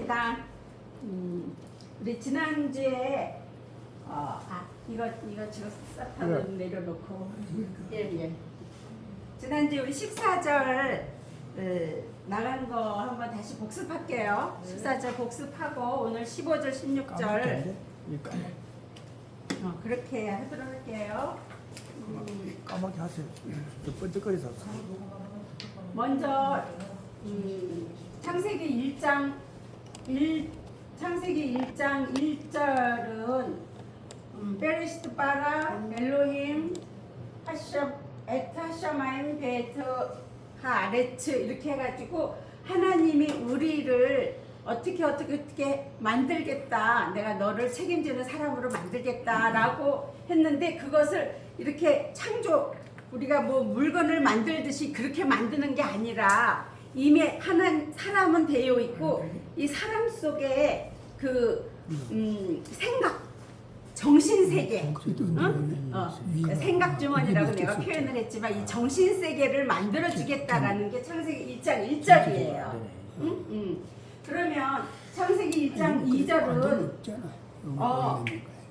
시작합니다. 우리 지난주에 이거 지금 싹 내려놓고 예. 지난주에 우리 14절 나간 거 한번 다시 복습할게요. 14절 복습하고 오늘 15절 16절 그렇게 하도록 할게요. 까맣게 하세요. 좀 번쩍거려서. 먼저 창세기 1장 1절은 베레시트 바라 엘로힘 에타샤마임 베트 하아레츠 이렇게 해가지고 하나님이 우리를 어떻게 만들겠다, 내가 너를 책임지는 사람으로 만들겠다라고 했는데, 그것을 이렇게 창조, 우리가 뭐 물건을 만들듯이 그렇게 만드는 게 아니라 이미 사람은 되어 있고 이 사람 속에 그 생각, 정신세계, 생각주머니라고 내가 표현을 했지만 이 정신세계를 만들어주겠다라는 게 창세기 1장 1절이에요. 그러면 창세기 1장 2절은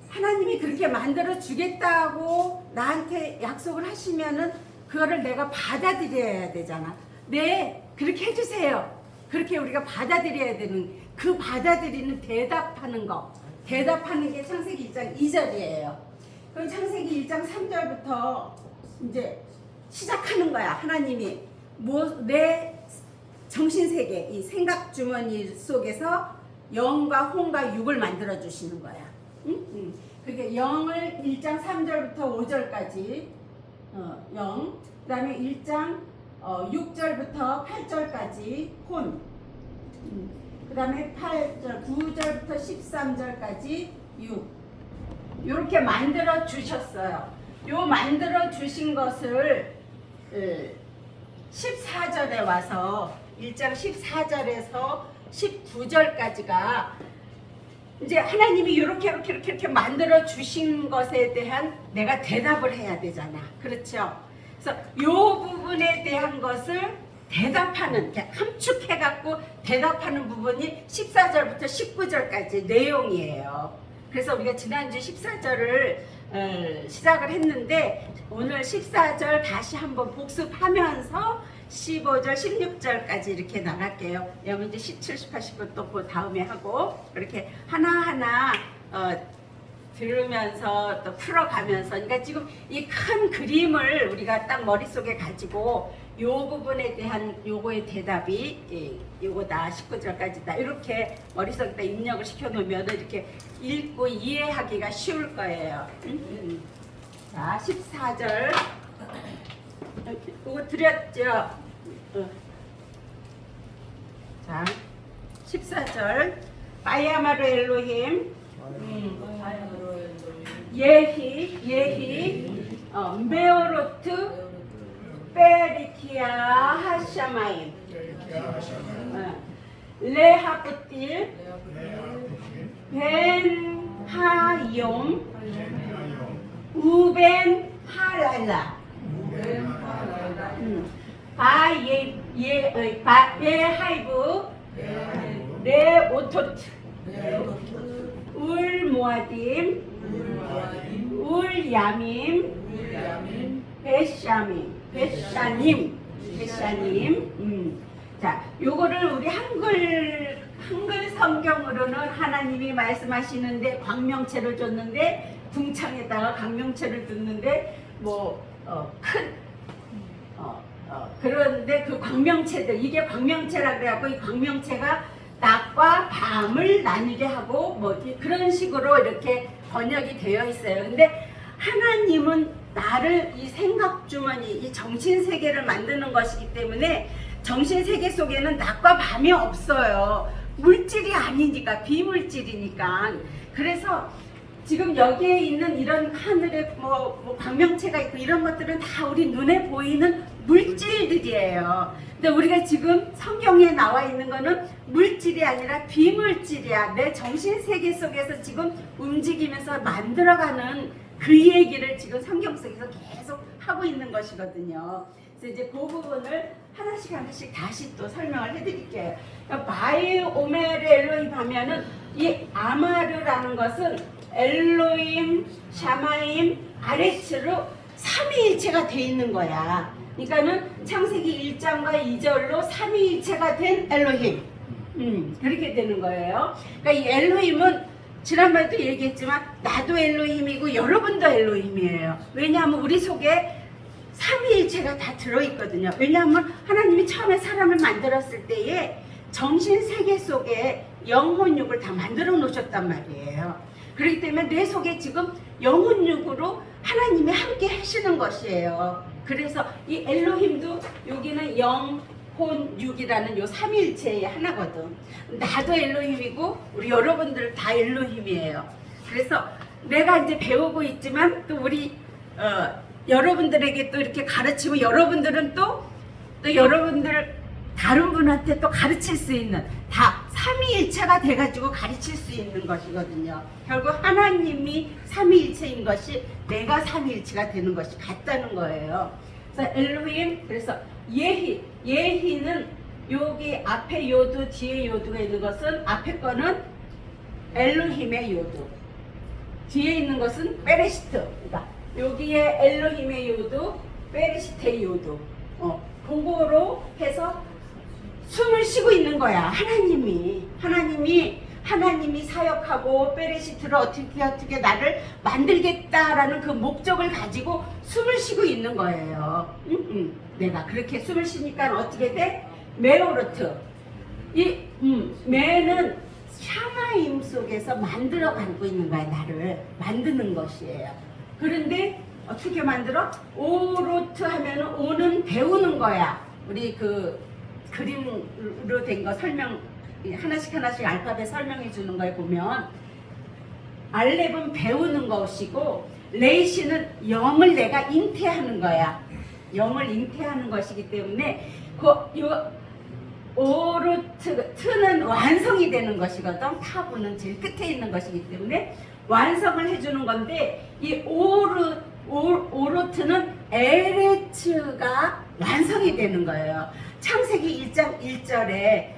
하나님이 그렇게 만들어주겠다고 나한테 약속을 하시면은 그거를 내가 받아들여야 되잖아. 네, 그렇게 해주세요. 그렇게 우리가 받아들여야 되는, 그 받아들이는 대답하는 게 창세기 1장 2절이에요. 그럼 창세기 1장 3절부터 이제 시작하는 거야. 하나님이 내 정신세계, 이 생각주머니 속에서 영과 혼과 육을 만들어 주시는 거야. 그게 영을 1장 3절부터 5절까지 영, 그 다음에 1장 6절부터 8절까지 혼, 그 다음에 9절부터 13절까지 육, 이렇게 만들어 주셨어요. 요 만들어 주신 것을 14절에 와서 1장 14절에서 19절까지가 이제 하나님이 이렇게 만들어 주신 것에 대한 내가 대답을 해야 되잖아. 그렇죠? 그래서 이 부분에 대한 것을 대답하는, 함축해갖고 대답하는 부분이 14절부터 19절까지 내용이에요. 그래서 우리가 지난주 14절을 시작을 했는데 오늘 14절 다시 한번 복습하면서 15절, 16절까지 이렇게 나갈게요. 여러분 이제 17, 18, 19 또 그 다음에 하고 그렇게 하나하나 들으면서 또 풀어가면서, 그러니까 지금 이 큰 그림을 우리가 딱 머릿속에 가지고 요 부분에 대한 요거의 대답이 요거다, 19절까지다, 이렇게 머릿속에다 입력을 시켜놓으면 이렇게 읽고 이해하기가 쉬울 거예요. 자, 14절 이거 드렸죠? 자, 14절 바야마르 엘로힘 예히 메오로트 베리키아 하샤마임 레하프틸 벤 하욤 우벤 하랄라 바예하이브 레오토트 울모아딤 울야밈 베샤님. 자, 요거를 우리 한글 성경으로는 하나님이 말씀하시는데 광명체를 줬는데, 궁창에다가 광명체를 줬는데 그런데 그 광명체들, 이게 광명체라 그래갖고 이 광명체가 낮과 밤을 나뉘게 하고 그런 식으로 이렇게 번역이 되어 있어요. 근데 하나님은 나를 이 생각주머니, 이 정신세계를 만드는 것이기 때문에 정신세계 속에는 낮과 밤이 없어요. 물질이 아니니까, 비물질이니까. 그래서 지금 여기에 있는 이런 하늘에 광명체가 있고 이런 것들은 다 우리 눈에 보이는 물질들이에요. 근데 우리가 지금 성경에 나와 있는 거는 물질이 아니라 비물질이야. 내 정신세계 속에서 지금 움직이면서 만들어가는 그 얘기를 지금 성경 속에서 계속 하고 있는 것이거든요. 그래서 이제 그 부분을 하나씩 다시 또 설명을 해드릴게요. 그러니까 바이 오멜 엘로힘 하면은 이 아마르라는 것은 엘로힘, 샤마임, 아레츠로 삼위일체가 돼 있는 거야. 그러니까는 창세기 1장과 2절로 삼위일체가 된 엘로힘. 그렇게 되는 거예요. 그러니까 이 엘로힘은 지난번에도 얘기했지만 나도 엘로힘이고 여러분도 엘로힘이에요. 왜냐하면 우리 속에 삼위일체가 다 들어있거든요. 왜냐하면 하나님이 처음에 사람을 만들었을 때에 정신세계 속에 영혼육을 다 만들어 놓으셨단 말이에요. 그렇기 때문에 내 속에 지금 영혼육으로 하나님이 함께 하시는 것이에요. 그래서 이 엘로힘도 여기는 영혼육이라는 요 삼위일체의 하나거든. 나도 엘로힘이고 우리 여러분들 다 엘로힘이에요. 그래서 내가 이제 배우고 있지만 또 우리 여러분들에게 또 이렇게 가르치고 여러분들은 또 여러분들 다른 분한테 또 가르칠 수 있는 다 삼위일체가 돼가지고 가르칠 수 있는 것이거든요. 결국 하나님이 삼위일체인 것이 내가 삼위일체가 되는 것이 같다는 거예요. 그래서 엘로힘, 그래서 예히는 여기 앞에 요두 뒤에 요두가 있는 것은 앞에 거는 엘로힘의 요두, 뒤에 있는 것은 베레시트. 그러니까 여기에 엘로힘의 요두, 베레시트의 요두. 그거로 해서 숨을 쉬고 있는 거야. 하나님이 사역하고 베레시트를 어떻게 나를 만들겠다라는 그 목적을 가지고 숨을 쉬고 있는 거예요. 내가 그렇게 숨을 쉬니까 어떻게 돼? 메오르트. 이 메는 샤마임 속에서 만들어가고 있는 거야. 나를 만드는 것이에요. 그런데 어떻게 만들어? 오로트 하면 오는 배우는 거야. 우리 그 그림으로 된 거 설명 하나씩 알파벳 설명해 주는 거에 보면 알렙은 배우는 것이고 레이시는 영을 내가 잉태하는 거야. 영을 잉태하는 것이기 때문에 요 오르트 트는 완성이 되는 것이거든. 타부는 제일 끝에 있는 것이기 때문에 완성을 해주는 건데 이 오르트는 에레츠가 완성이 되는 거예요. 창세기 1장 1절에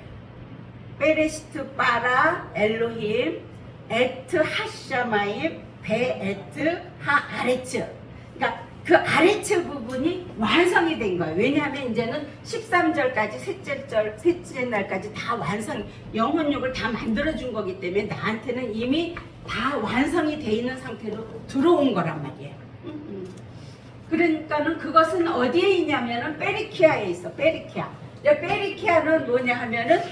베레시트 바라 엘로힘 에트 하샤마임 베에트 하 아레츠. 그러니까 그 아레츠 부분이 완성이 된 거예요. 왜냐하면 이제는 13절까지 셋째 날까지 다 완성, 영혼육을 다 만들어준 거기 때문에 나한테는 이미 다 완성이 돼 있는 상태로 들어온 거란 말이에요. 그러니까는 그것은 어디에 있냐면은 베리키아에 있어. 베리키아는 뭐냐 하면은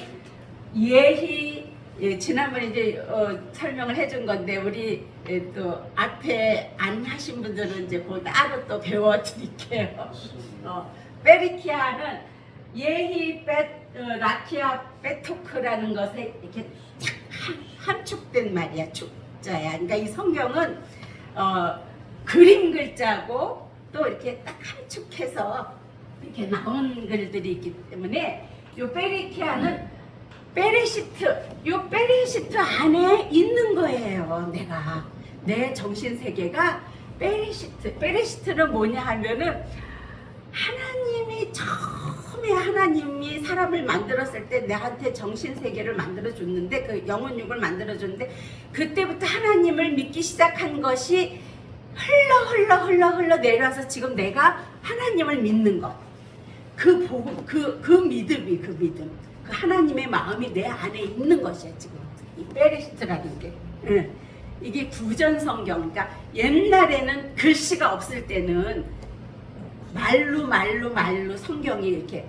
지난번에 이제 설명을 해준 건데 우리 또 앞에 안 하신 분들은 이제 그걸 따로 또 배워드릴게요. 베리키아는 라키아 베토크라는 것에 이렇게 딱 함축된 말이야. 축자야. 그러니까 이 성경은 그림 글자고 또 이렇게 딱 함축해서 이렇게 나온 글들이 있기 때문에 요 베리키아는 요 베레시트 안에 있는 거예요. 내 정신세계가 베레시트는 뭐냐 하면은 하나님이 사람을 만들었을 때 나한테 정신세계를 만들어줬는데 그 영혼육을 만들어줬는데 그때부터 하나님을 믿기 시작한 것이 흘러 내려와서 지금 내가 하나님을 믿는 것. 그 믿음. 그 하나님의 마음이 내 안에 있는 것이야, 지금. 이 베레시트라는 게. 이게 구전 성경. 그러니까 옛날에는 글씨가 없을 때는 말로 성경이 이렇게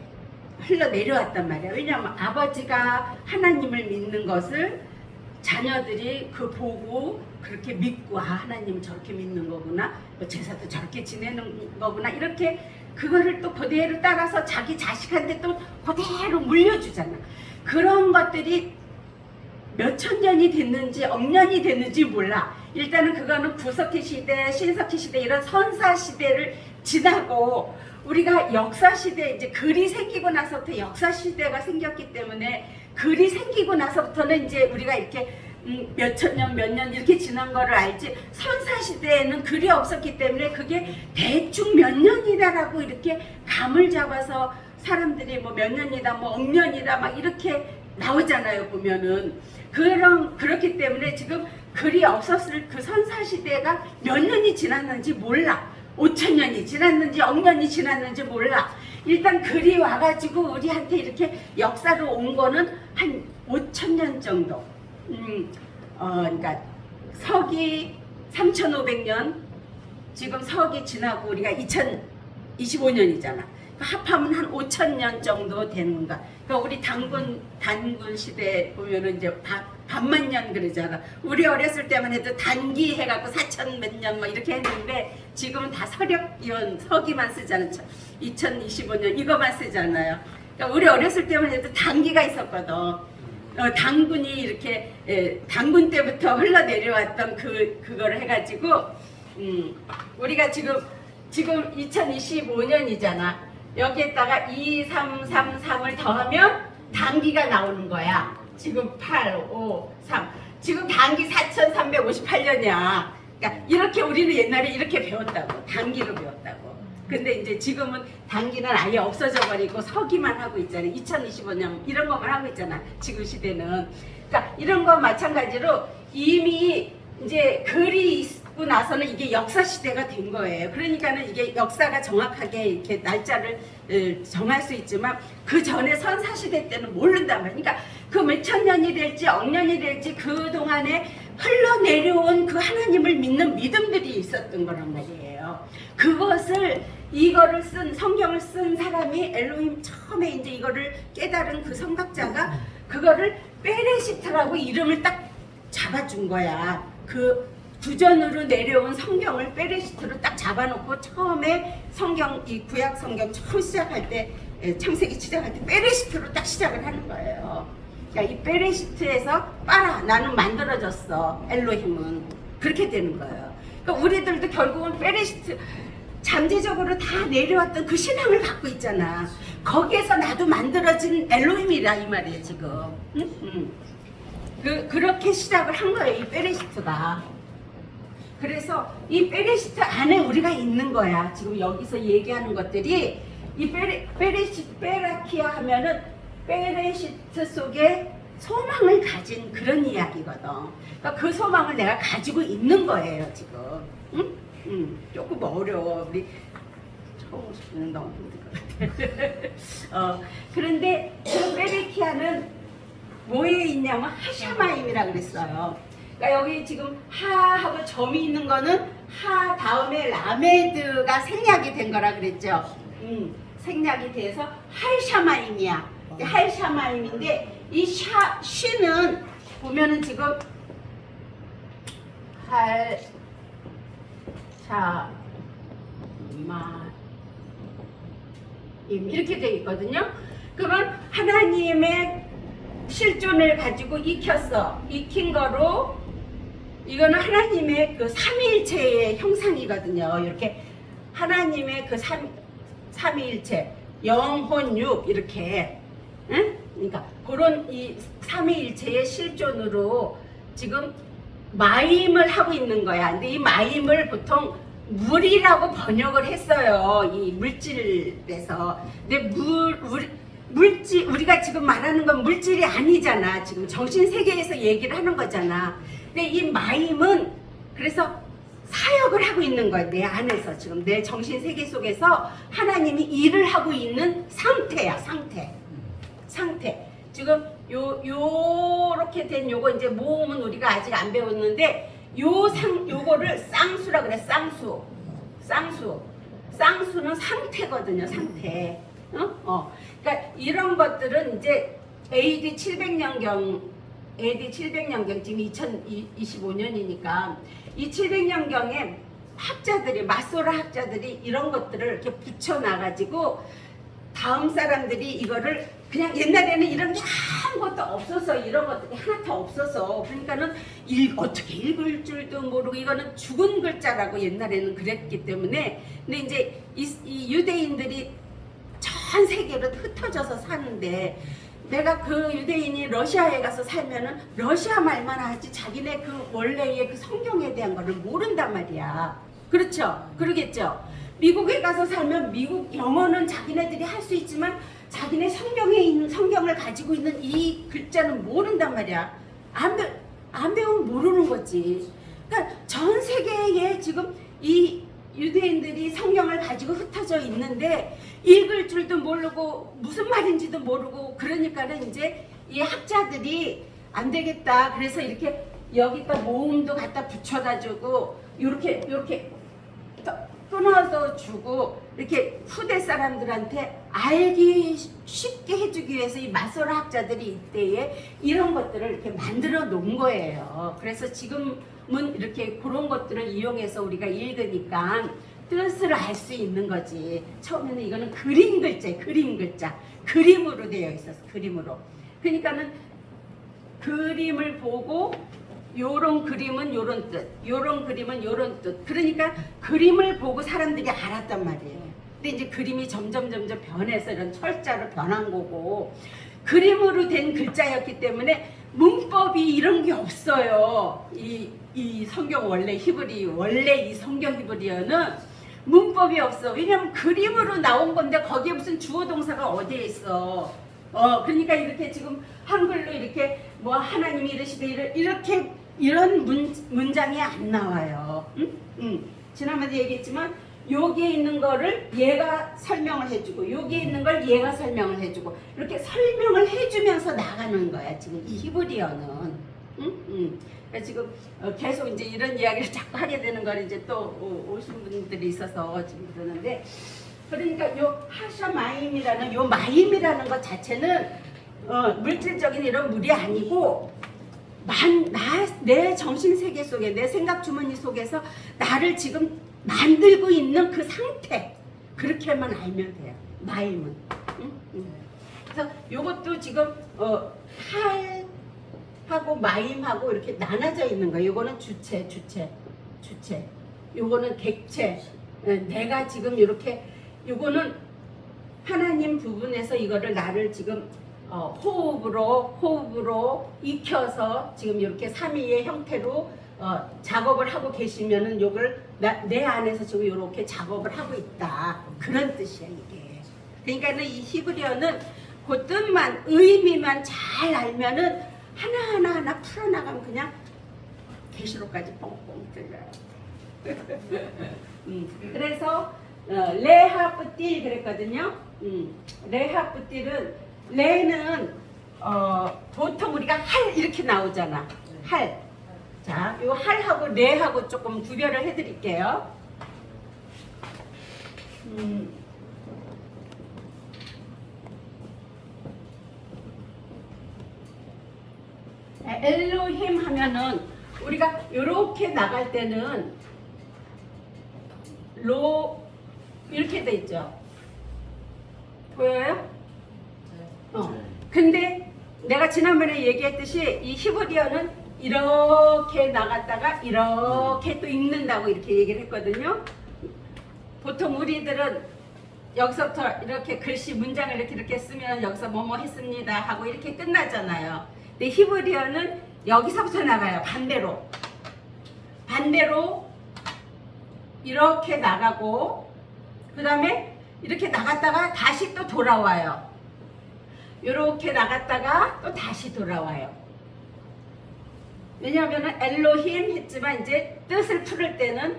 흘러 내려왔단 말이야. 왜냐하면 아버지가 하나님을 믿는 것을 자녀들이 그 보고 그렇게 믿고 하나님을 저렇게 믿는 거구나, 제사도 저렇게 지내는 거구나, 이렇게 그거를 또 그대로 따라서 자기 자식한테 또 그대로 물려주잖아. 그런 것들이 몇천 년이 됐는지 억년이 됐는지 몰라. 일단은 그거는 구석기 시대, 신석기 시대 이런 선사 시대를 지나고 우리가 역사 시대, 이제 글이 생기고 나서부터 역사 시대가 생겼기 때문에 글이 생기고 나서부터는 이제 우리가 이렇게 몇천 년, 몇 년 이렇게 지난 거를 알지, 선사 시대에는 글이 없었기 때문에 그게 대충 몇 년이다라고 이렇게 밤을 잡아서 사람들이 뭐 몇 년이다 뭐 억년이다 막 이렇게 나오잖아요. 보면은 그렇기 때문에 지금 글이 없었을 그 선사시대가 몇 년이 지났는지 몰라. 5,000년이 지났는지 억년이 지났는지 몰라. 일단 글이 와가지고 우리한테 이렇게 역사로 온 거는 한 5,000년 정도. 그러니까 서기 3,500년, 지금 서기 지나고 우리가 2025년이잖아. 합하면 한 5,000년 정도 되는가. 그러니까 우리 단군 시대 보면은 이제 반만년 그러잖아. 우리 어렸을 때만 해도 단기 해갖고 4천 몇 년 뭐 이렇게 했는데 지금은 다 서력이원 서기만 쓰잖아. 2025년 이거만 쓰잖아요. 그러니까 우리 어렸을 때만 해도 단기가 있었거든. 단군이 이렇게 단군 때부터 흘러내려왔던 그거를 해가지고 우리가 지금 2025년이잖아. 여기에다가 2, 3, 3, 3을 더하면 단기가 나오는 거야. 지금 8, 5, 3. 지금 단기 4,358년이야. 그러니까 이렇게 우리는 옛날에 이렇게 배웠다고. 단기로 배웠다고. 근데 이제 지금은 단기는 아예 없어져 버리고 서기만 하고 있잖아. 2025년 이런 것만 하고 있잖아. 지금 시대는. 그러니까 이런 거 마찬가지로 이미 이제 글이 있고 나서는 이게 역사 시대가 된 거예요. 그러니까는 이게 역사가 정확하게 이렇게 날짜를 정할 수 있지만 그 전에 선사 시대 때는 모른단 말이야. 그러니까 그 몇천 년이 될지 억년이 될지 그 동안에 흘러내려온 그 하나님을 믿는 믿음들이 있었던 거란 말이에요. 그것을 이거를 쓴 성경을 쓴 사람이 엘로힘 처음에 이제 이거를 깨달은 그 성각자가 그거를 베레시트라고 이름을 딱 잡아준 거야. 그 구전으로 내려온 성경을 베레시트로 딱 잡아놓고 처음에 성경 이 구약 성경 처음 시작할 때 창세기 시작할 때 베레시트로 딱 시작을 하는 거예요. 그러니까 이 베레시트에서 빨아 나는 만들어졌어. 엘로힘은 그렇게 되는 거예요. 그러니까 우리들도 결국은 베레시트 잠재적으로 다 내려왔던 그 신앙을 갖고 있잖아. 거기에서 나도 만들어진 엘로힘이라 이 말이에요 지금. 그렇게 시작을 한 거예요 이 베레시트가. 그래서 이 베레시트 안에 우리가 있는 거야. 지금 여기서 얘기하는 것들이 이 베레시트 베라키아 하면은 베레시트 속에 소망을 가진 그런 이야기거든. 그러니까 그 소망을 내가 가지고 있는 거예요 지금. 조금 어려워. 우리 처음 오시면 너무 힘들 것 같아. 그런데 그 베레키아는 뭐에 있냐면 하샤마임이라 그랬어요. 그러니까 여기 지금 하하고 점이 있는 거는 하 다음에 라메드가 생략이 된 거라 그랬죠. 생략이 돼서 할샤마임이야. 할샤마임인데 이 쉬는 보면은 지금 이렇게 돼 있거든요. 그러면 하나님의 실존을 가지고 익힌 거로 이거는 하나님의 그 삼위일체의 형상이거든요. 이렇게 하나님의 그 삼위일체 영혼 육 이렇게 응? 그러니까 그런 이 삼위일체의 실존으로 지금 마임을 하고 있는 거야. 근데 이 마임을 보통 물이라고 번역을 했어요. 이 물질에서. 근데 물질 우리가 지금 말하는 건 물질이 아니잖아. 지금 정신 세계에서 얘기를 하는 거잖아. 근데 이 마임은 그래서 사역을 하고 있는 거야. 내 안에서 지금 내 정신 세계 속에서 하나님이 일을 하고 있는 상태야. 상태. 지금 요렇게 된 요거 이제 모음은 우리가 아직 안 배웠는데 요거를 쌍수라 그래. 쌍수는 상태거든요. 상태. 그러니까 이런 것들은 이제 AD 700년경 지금 2025년이니까 이 700년경에 학자들이 마소라 학자들이 이런 것들을 이렇게 붙여놔가지고 다음 사람들이 이거를 그냥 옛날에는 이런 게 아무것도 없어서 이런 것들이 하나 더 없어서 그러니까는 어떻게 읽을 줄도 모르고 이거는 죽은 글자라고 옛날에는 그랬기 때문에 근데 이제 이 유대인들이 전 세계로 흩어져서 사는데 내가 그 유대인이 러시아에 가서 살면은 러시아 말만 하지 자기네 그 원래의 그 성경에 대한 거를 모른단 말이야. 그렇죠? 그러겠죠? 미국에 가서 살면 미국 영어는 자기네들이 할 수 있지만 자기네 성경에 있는 성경을 가지고 있는 이 글자는 모른단 말이야. 안 배우면 모르는 거지. 그러니까 전 세계에 지금 이 유대인들이 성경을 가지고 흩어져 있는데 읽을 줄도 모르고 무슨 말인지도 모르고 그러니까는 이제 이 학자들이 안 되겠다. 그래서 이렇게 여기다 모음도 갖다 붙여다 주고 요렇게 끊어서 주고 이렇게 후대 사람들한테 알기 쉽게 해주기 위해서 이 마소라 학자들이 이때에 이런 것들을 이렇게 만들어 놓은 거예요. 그래서 지금은 이렇게 그런 것들을 이용해서 우리가 읽으니까 뜻을 알 수 있는 거지. 처음에는 이거는 그림 글자, 그림으로 되어 있었어. 그림으로. 그러니까는 그림을 보고 요런 그림은 요런 뜻, 요런 그림은 요런 뜻. 그러니까 그림을 보고 사람들이 알았단 말이에요. 근데 이제 그림이 점점 변해서 이런 철자로 변한 거고, 그림으로 된 글자였기 때문에 문법이 이런 게 없어요. 이 성경 원래 이 성경 히브리어는 문법이 없어. 왜냐면 그림으로 나온 건데 거기에 무슨 주어 동사가 어디에 있어. 그러니까 이렇게 지금 한글로 이렇게 뭐 하나님이 이르시되 이렇게 이런 문장이 안 나와요. 지난번에 얘기했지만 여기에 있는 거를 얘가 설명을 해주고 여기에 있는 걸 얘가 설명을 해주고 이렇게 설명을 해주면서 나가는 거야 지금 이 히브리어는. 그러니까 지금 계속 이제 이런 이야기를 자꾸 하게 되는 걸 이제 또 오신 분들이 있어서 지금 그러는데, 그러니까 요 하샤마임이라는 요 마임이라는 것 자체는 물질적인 이런 물이 아니고 내 정신 세계 속에 내 생각 주머니 속에서 나를 지금 만들고 있는 그 상태, 그렇게만 알면 돼요. 마임은. 그래서 요것도 지금 할하고 마임하고 이렇게 나눠져 있는 거예요. 요거는 주체. 요거는 객체. 내가 지금 이렇게, 요거는 하나님 부분에서 이거를 나를 지금 호흡으로 익혀서 지금 이렇게 삼위의 형태로 작업을 하고 계시면은 요걸 내 안에서 지금 이렇게 작업을 하고 있다. 그런 뜻이야 이게. 그러니까는 이 히브리어는 그 뜻만, 의미만 잘 알면은 하나 풀어나가면 그냥 계시록까지 뻥뻥 뚫려요. 그래서 레하프틸 그랬거든요. 레하프틸은, 레는 보통 우리가 할 이렇게 나오잖아. 할. 자, 요 할하고 레하고 조금 구별을 해드릴게요. 엘로힘 하면은 우리가 이렇게 나갈 때는 로 이렇게 돼 있죠. 보여요? 근데 내가 지난번에 얘기했듯이 이 히브리어는 이렇게 나갔다가 이렇게 또 읽는다고 이렇게 얘기를 했거든요. 보통 우리들은 여기서부터 이렇게 글씨 문장을 이렇게 쓰면 여기서 뭐뭐 했습니다 하고 이렇게 끝나잖아요. 근데 히브리어는 여기서부터 나가요. 반대로 이렇게 나가고 그 다음에 이렇게 나갔다가 다시 또 돌아와요. 이렇게 나갔다가 또 다시 돌아와요. 왜냐하면 엘로힘 했지만 이제 뜻을 풀을 때는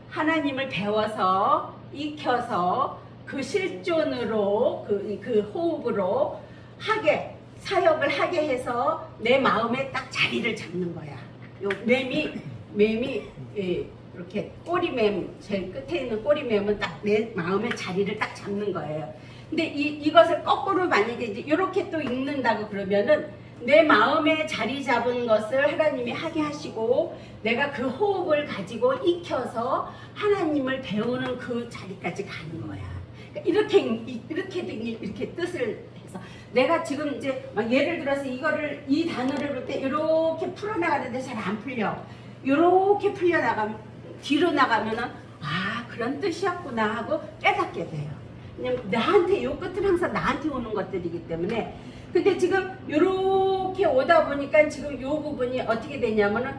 하나님을 배워서 익혀서 그 실존으로 그 호흡으로 사역을 하게 해서 내 마음에 딱 자리를 잡는 거야. 요 맴이 이렇게 꼬리맴, 제일 끝에 있는 꼬리맴은 딱 내 마음의 자리를 딱 잡는 거예요. 근데 이것을 거꾸로 만약에 이제 이렇게 또 읽는다고 그러면은 내 마음에 자리 잡은 것을 하나님이 하게 하시고 내가 그 호흡을 가지고 익혀서 하나님을 배우는 그 자리까지 가는 거야. 그러니까 이렇게 뜻을 해서 내가 지금 이제 막 예를 들어서 이 단어를 볼 때 이렇게 풀어나가는데 잘 안 풀려. 이렇게 풀려나가면 뒤로 나가면은 그런 뜻이었구나 하고 깨닫게 돼요. 왜냐면 나한테 요 끝은 항상 나한테 오는 것들이기 때문에. 근데 지금 이렇게 오다 보니까 지금 요 부분이 어떻게 되냐면은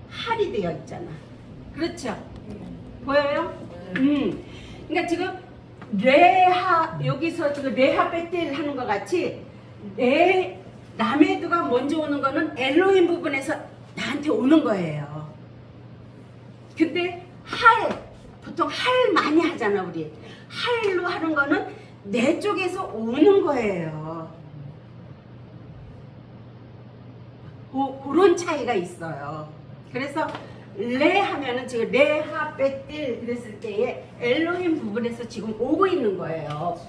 할이 되어 있잖아. 그렇죠? 보여요? 그러니까 지금 레하 여기서 지금 레하 베텔 하는 것 같이 라메드가 먼저 오는 거는 엘로힘 부분에서 나한테 오는 거예요. 근데 보통 할 많이 하잖아 우리. 할로 하는 거는 내 쪽에서 오는 거예요. 그런 차이가 있어요. 그래서 레 하면은 지금 레하 베틸 그랬을 때에 엘로힘 부분에서 지금 오고 있는 거예요.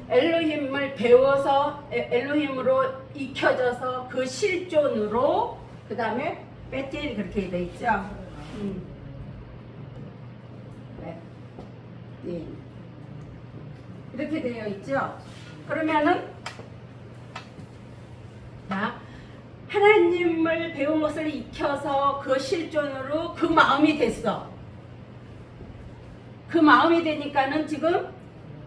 엘로힘을 배워서 엘로힘으로 익혀져서 그 실존으로 그 다음에 베틸 그렇게 돼 있죠. 네. 이렇게 되어 있죠. 그러면은 하나님을 배운 것을 익혀서 그 실존으로 그 마음이 됐어. 그 마음이 되니까는 지금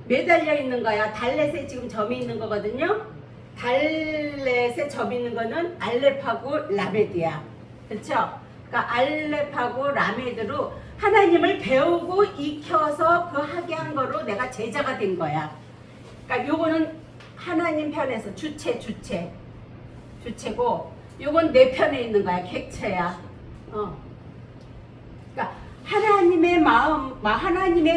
매달려 있는 거야. 달렛에 지금 점이 있는 거거든요. 달렛에 점 있는 거는 알렙하고 라메드야. 그렇죠? 그러니까 알렙하고 라메드로 하나님을 배우고 익혀서 그 하게 한 거로 내가 제자가 된 거야. 그러니까 요거는 하나님 편에서 주체고 요건 내 편에 있는 거야. 객체야. 그러니까 하나님의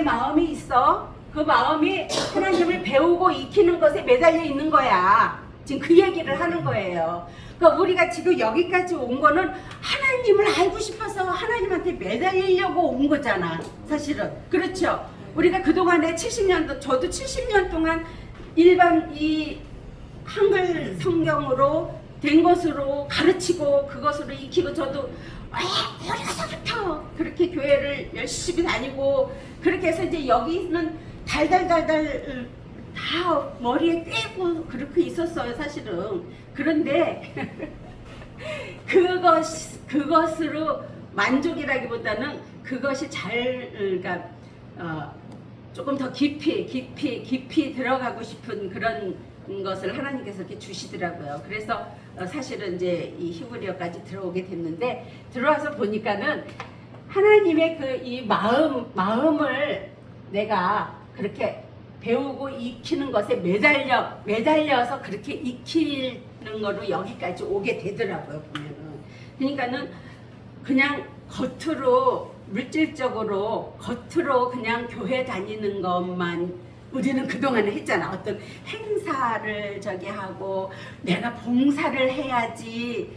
마음이 있어. 그 마음이 하나님을 배우고 익히는 것에 매달려 있는 거야. 지금 그 얘기를 하는 거예요. 그러니까 우리가 지금 여기까지 온 거는 하나님을 알고 싶어서 하나님한테 매달리려고 온 거잖아. 사실은. 그렇죠? 우리가 그동안에 70년도, 저도 70년 동안 일반 이 한글 성경으로 된 것으로 가르치고 그것으로 익히고 저도 어려서부터 그렇게 교회를 열심히 다니고 그렇게 해서 이제 여기는 달달달달 다 머리에 꿰고 그렇게 있었어요 사실은. 그런데 그것으로 만족이라기보다는 그것이 그러니까 조금 더 깊이 들어가고 싶은 그런 것을 하나님께서 이렇게 주시더라고요. 그래서 사실은 이제 이 히브리어까지 들어오게 됐는데 들어와서 보니까는 하나님의 그 이 마음을 내가 그렇게 배우고 익히는 것에 매달려서 그렇게 익히는 거로 여기까지 오게 되더라고요, 보면은. 그러니까는 그냥 물질적으로 겉으로 그냥 교회 다니는 것만 우리는 그동안에 했잖아. 어떤 행사를 하고 내가 봉사를 해야지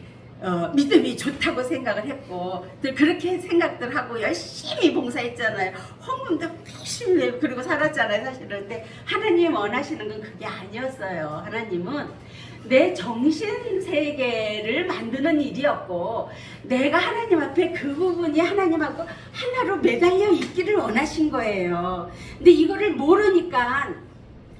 믿음이 좋다고 생각을 했고 그렇게 생각들 하고 열심히 봉사했잖아요. 헌금도 열심히 내고 그리고 살았잖아요 사실은. 근데 하나님 원하시는 건 그게 아니었어요. 하나님은 내 정신 세계를 만드는 일이었고 내가 하나님 앞에 그 부분이 하나님하고 하나로 매달려 있기를 원하신 거예요. 근데 이거를 모르니까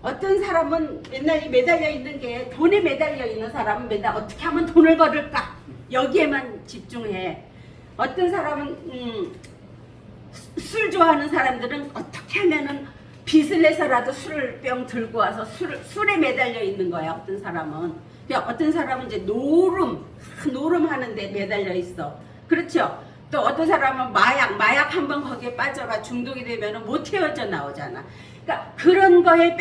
어떤 사람은 맨날 이 매달려 있는 게 돈에 매달려 있는 사람은 맨날 어떻게 하면 돈을 벌을까 여기에만 집중해. 어떤 사람은 술 좋아하는 사람들은 어떻게 하면은 빚을 내서라도 술병 들고 와서 술에 매달려 있는 거야. 어떤 사람은. 어떤 사람은 이제 노름하는데 매달려 있어. 그렇죠? 또 어떤 사람은 마약 한번 거기에 빠져가 중독이 되면 못 헤어져 나오잖아. 그러니까 그런 거에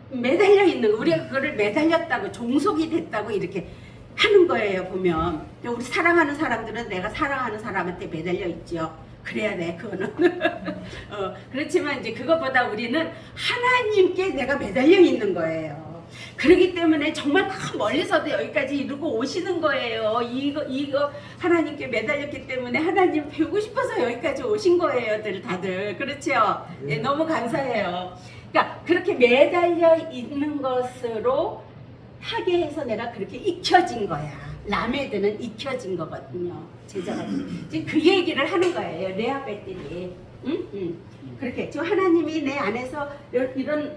매달려 있는 거. 우리가 그거를 매달렸다고 종속이 됐다고 이렇게 하는 거예요. 보면 우리 사랑하는 사람들은 내가 사랑하는 사람한테 매달려 있죠. 그래야 돼 그거는. 그렇지만 이제 그것보다 우리는 하나님께 내가 매달려 있는 거예요. 그렇기 때문에 정말 다 멀리서도 여기까지 이루고 오시는 거예요. 이거 하나님께 매달렸기 때문에 하나님 배우고 싶어서 여기까지 오신 거예요. 다들 그렇죠? 네, 너무 감사해요. 그러니까 그렇게 매달려 있는 것으로 하게 해서 내가 그렇게 익혀진 거야. 라메드는 익혀진 거거든요. 제자가 지금 그 얘기를 하는 거예요. 레아 베들이. 그렇게 지금 하나님이 내 안에서 이런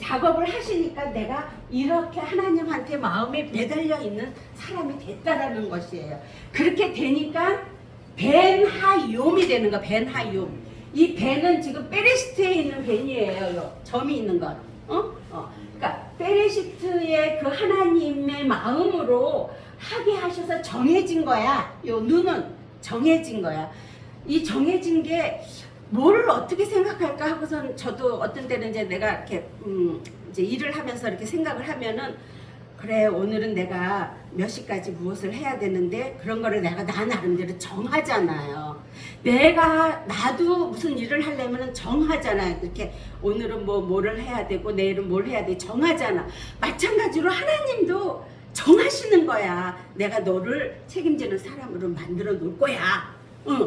작업을 하시니까 내가 이렇게 하나님한테 마음에 매달려 있는 사람이 됐다라는 것이에요. 그렇게 되니까 벤하욤이 되는 거. 벤하욤. 이 벤은 지금 베레시트에 있는 벤이에요. 점이 있는 것. 그러니까 베레시트의 그 하나님의 마음으로 하게 하셔서 정해진 거야. 요 눈은 정해진 거야. 이 정해진 게 뭐를 어떻게 생각할까 하고선 저도 어떤 때는 이제 내가 이렇게 이제 일을 하면서 이렇게 생각을 하면은 그래 오늘은 내가 몇 시까지 무엇을 해야 되는데 그런 거를 내가 나 나름대로 정하잖아요. 내가 나도 무슨 일을 하려면은 정하잖아요. 이렇게 오늘은 뭐를 해야 되고 내일은 뭘 해야 돼 정하잖아. 마찬가지로 하나님도 정하시는 거야. 내가 너를 책임지는 사람으로 만들어 놓을 거야.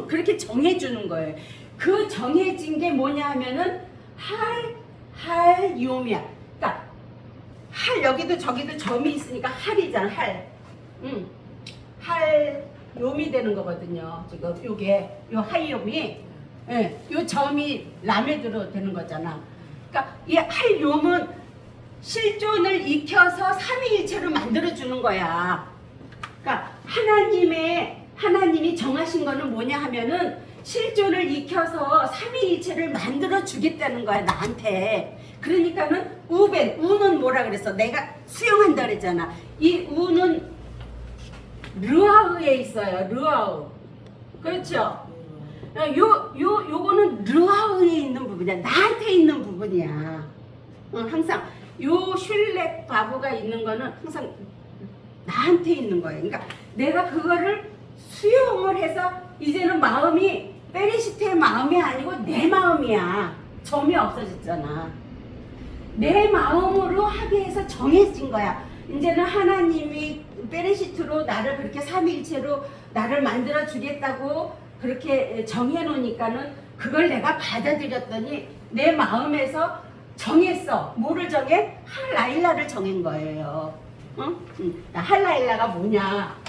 그렇게 정해주는 거예요. 그 정해진 게 뭐냐 하면은 할요미야. 그러니까 할 여기도 저기도 점이 있으니까 할이잖아. 할요미 되는 거거든요. 지금 요게 요 할요미, 예, 요 점이 라메드로 되는 거잖아. 그러니까 이 할요는 실존을 익혀서 삼위일체로 만들어 주는 거야. 그러니까 하나님이 정하신 거는 뭐냐 하면은 실존을 익혀서 삼위일체를 만들어 주겠다는 거야 나한테. 그러니까는 우는 뭐라 그랬어? 내가 수용한다 그랬잖아. 이 우는 르아우에 있어요. 르아우. 그렇죠? 요거는 르아우에 있는 부분이야. 나한테 있는 부분이야. 항상 요 슐렉 바보가 있는 거는 항상 나한테 있는 거예요. 그러니까 내가 그거를 수용을 해서 이제는 마음이 베레시트의 마음이 아니고 내 마음이야. 점이 없어졌잖아. 내 마음으로 하게 해서 정해진 거야. 이제는 하나님이 베레시트로 나를 그렇게 삼위일체로 나를 만들어 주겠다고 그렇게 정해 놓으니까는 그걸 내가 받아들였더니 내 마음에서 정했어. 뭐를 정해? 할라일라를 정한 거예요. 할라일라가 뭐냐?